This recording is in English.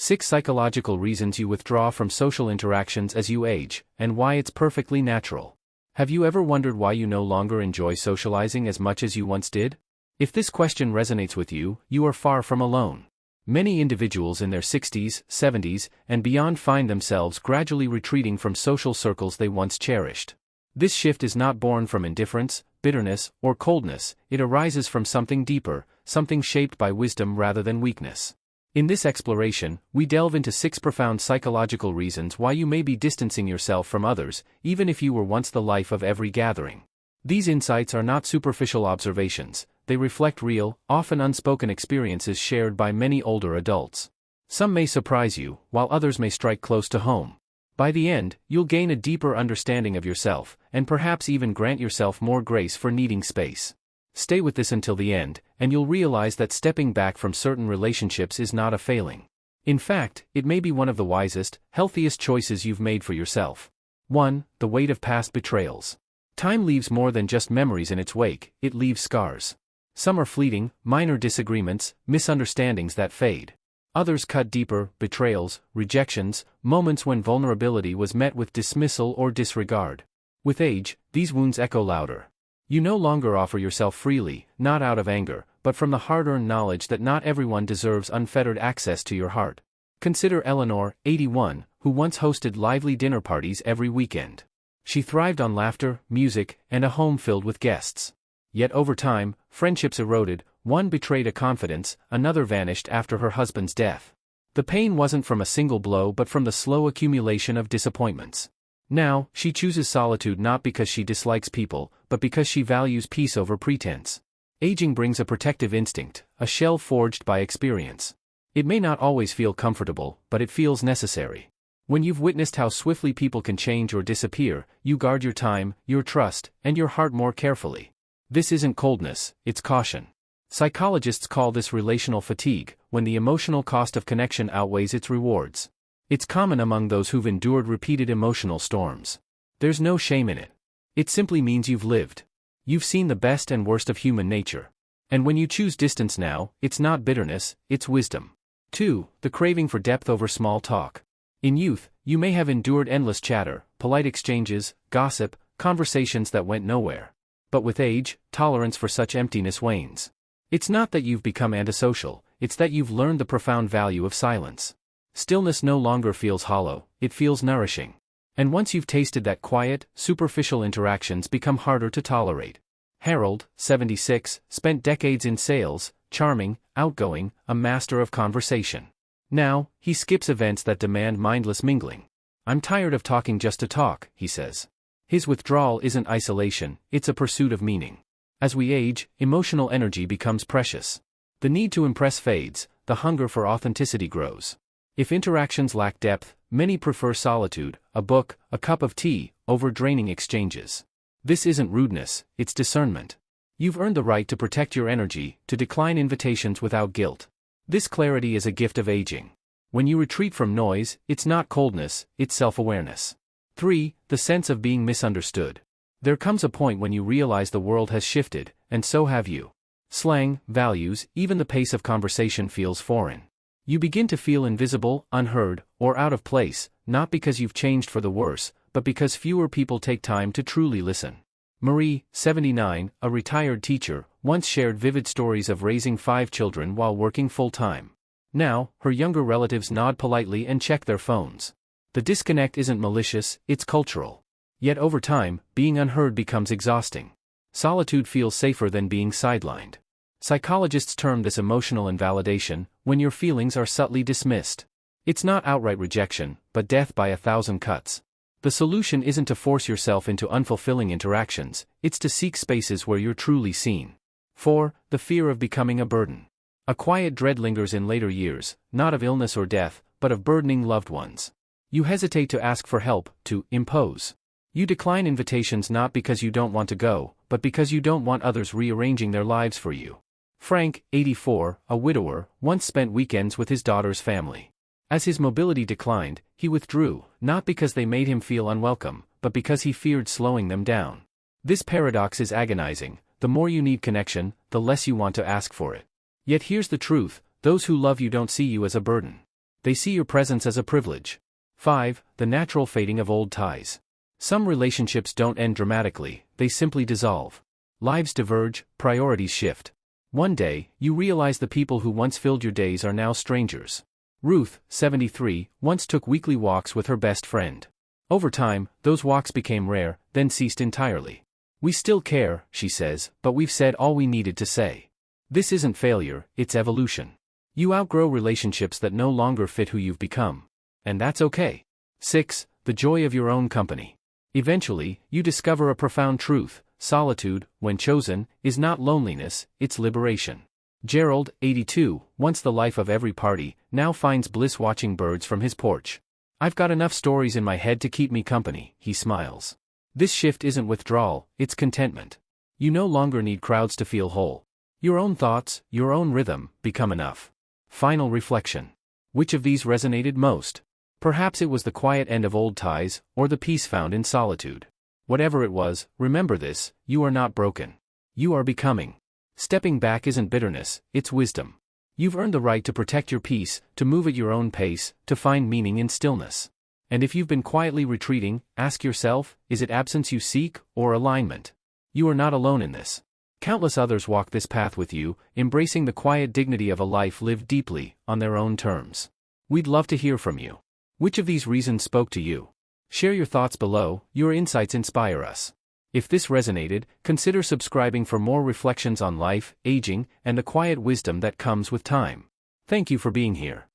6 Psychological reasons you withdraw from social interactions as you age, and why it's perfectly natural. Have you ever wondered why you no longer enjoy socializing as much as you once did? If this question resonates with you, you are far from alone. Many individuals in their 60s, 70s, and beyond find themselves gradually retreating from social circles they once cherished. This shift is not born from indifference, bitterness, or coldness. It arises from something deeper, something shaped by wisdom rather than weakness. In this exploration, we delve into 6 profound psychological reasons why you may be distancing yourself from others, even if you were once the life of every gathering. These insights are not superficial observations, they reflect real, often unspoken experiences shared by many older adults. Some may surprise you, while others may strike close to home. By the end, you'll gain a deeper understanding of yourself, and perhaps even grant yourself more grace for needing space. Stay with this until the end, and you'll realize that stepping back from certain relationships is not a failing. In fact, it may be one of the wisest, healthiest choices you've made for yourself. 1. The weight of past betrayals. Time leaves more than just memories in its wake, it leaves scars. Some are fleeting, minor disagreements, misunderstandings that fade. Others cut deeper, betrayals, rejections, moments when vulnerability was met with dismissal or disregard. With age, these wounds echo louder. You no longer offer yourself freely, not out of anger, but from the hard-earned knowledge that not everyone deserves unfettered access to your heart. Consider Eleanor, 81, who once hosted lively dinner parties every weekend. She thrived on laughter, music, and a home filled with guests. Yet over time, friendships eroded, one betrayed a confidence, another vanished after her husband's death. The pain wasn't from a single blow but from the slow accumulation of disappointments. Now, she chooses solitude not because she dislikes people, but because she values peace over pretense. Aging brings a protective instinct, a shell forged by experience. It may not always feel comfortable, but it feels necessary. When you've witnessed how swiftly people can change or disappear, you guard your time, your trust, and your heart more carefully. This isn't coldness, it's caution. Psychologists call this relational fatigue, when the emotional cost of connection outweighs its rewards. It's common among those who've endured repeated emotional storms. There's no shame in it. It simply means you've lived. You've seen the best and worst of human nature. And when you choose distance now, it's not bitterness, it's wisdom. 2. The craving for depth over small talk. In youth, you may have endured endless chatter, polite exchanges, gossip, conversations that went nowhere. But with age, tolerance for such emptiness wanes. It's not that you've become antisocial, it's that you've learned the profound value of silence. Stillness no longer feels hollow, it feels nourishing. And once you've tasted that quiet, superficial interactions become harder to tolerate. Harold, 76, spent decades in sales, charming, outgoing, a master of conversation. Now, he skips events that demand mindless mingling. "I'm tired of talking just to talk," he says. His withdrawal isn't isolation, it's a pursuit of meaning. As we age, emotional energy becomes precious. The need to impress fades, the hunger for authenticity grows. If interactions lack depth, many prefer solitude, a book, a cup of tea, over draining exchanges. This isn't rudeness, it's discernment. You've earned the right to protect your energy, to decline invitations without guilt. This clarity is a gift of aging. When you retreat from noise, it's not coldness, it's self-awareness. 3. The sense of being misunderstood. There comes a point when you realize the world has shifted, and so have you. Slang, values, even the pace of conversation feels foreign. You begin to feel invisible, unheard, or out of place, not because you've changed for the worse, but because fewer people take time to truly listen. Marie, 79, a retired teacher, once shared vivid stories of raising 5 children while working full-time. Now, her younger relatives nod politely and check their phones. The disconnect isn't malicious, it's cultural. Yet over time, being unheard becomes exhausting. Solitude feels safer than being sidelined. Psychologists term this emotional invalidation, when your feelings are subtly dismissed. It's not outright rejection, but death by 1,000 cuts. The solution isn't to force yourself into unfulfilling interactions, it's to seek spaces where you're truly seen. 4. The fear of becoming a burden. A quiet dread lingers in later years, not of illness or death, but of burdening loved ones. You hesitate to ask for help, to impose. You decline invitations not because you don't want to go, but because you don't want others rearranging their lives for you. Frank, 84, a widower, once spent weekends with his daughter's family. As his mobility declined, he withdrew, not because they made him feel unwelcome, but because he feared slowing them down. This paradox is agonizing. The more you need connection, the less you want to ask for it. Yet here's the truth, those who love you don't see you as a burden. They see your presence as a privilege. 5. The natural fading of old ties. Some relationships don't end dramatically, they simply dissolve. Lives diverge, priorities shift. One day, you realize the people who once filled your days are now strangers. Ruth, 73, once took weekly walks with her best friend. Over time, those walks became rare, then ceased entirely. We still care, she says, but we've said all we needed to say. This isn't failure, it's evolution. You outgrow relationships that no longer fit who you've become. And that's okay. 6. The joy of your own company. Eventually, you discover a profound truth: solitude, when chosen, is not loneliness, it's liberation. Gerald, 82, once the life of every party, now finds bliss watching birds from his porch. I've got enough stories in my head to keep me company, he smiles. This shift isn't withdrawal, it's contentment. You no longer need crowds to feel whole. Your own thoughts, your own rhythm, become enough. Final reflection. Which of these resonated most? Perhaps it was the quiet end of old ties, or the peace found in solitude. Whatever it was, remember this: you are not broken. You are becoming. Stepping back isn't bitterness, it's wisdom. You've earned the right to protect your peace, to move at your own pace, to find meaning in stillness. And if you've been quietly retreating, ask yourself, is it absence you seek, or alignment? You are not alone in this. Countless others walk this path with you, embracing the quiet dignity of a life lived deeply, on their own terms. We'd love to hear from you. Which of these reasons spoke to you? Share your thoughts below, your insights inspire us. If this resonated, consider subscribing for more reflections on life, aging, and the quiet wisdom that comes with time. Thank you for being here.